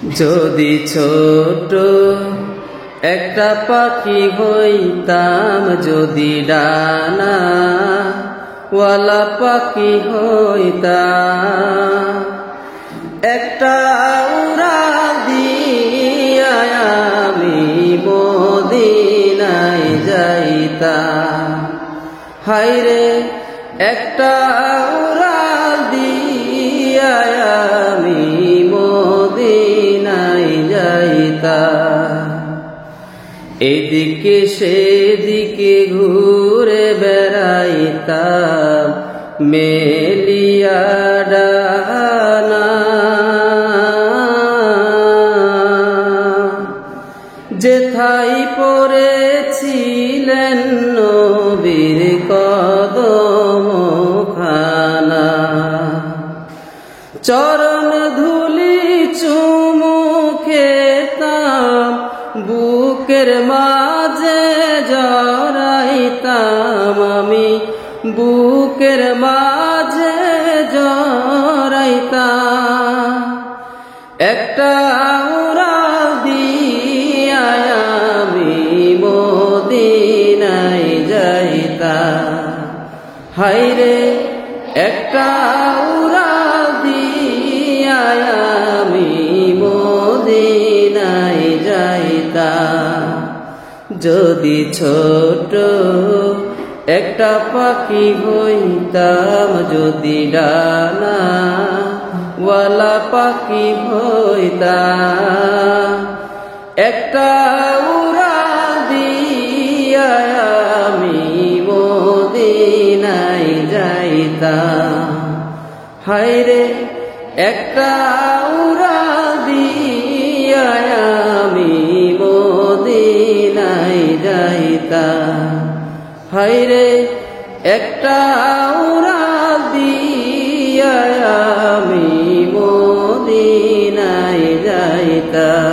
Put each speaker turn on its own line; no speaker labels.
যদি ছোট একটা পাখি হইতাম, যদি ডানা ওয়ালা পাখি হইতাম, একটা উড়াল দিয়া আমি মদিনায় যাইতাম। হায়রে একটা উড়াল দিয়া আমি মদিনায় যাইতাম। এদিকে সেদিকে ঘুরে বেড়াইতাম মেলিয়া ডানা, যেথায় পড়েছিলেন নবীর কদমখানা। চরণ ধুলি চুমু খেতাম, বুকের মাঝে জড়াইতাম আমি, বুকের মাঝে জড়াইতাম। একটা উড়াল দিয়া আমি মদিনায় যাইতাম। হায়রে একটা উড়াল দিয়া আমি মদিনায় যাইতাম। যদি ছোট একটা পাখি হইতাম, যদি ডানা ওয়ালা পাখি হইতাম, একটা উড়াল দিয়া আমি মদিনায় যাইতাম। হায়রে একটা উড়াল দিয়া আমি মদিনায় যাইতাম। হায়রে একটা উড়াল দিয়া আমি মদিনায় যাইতাম।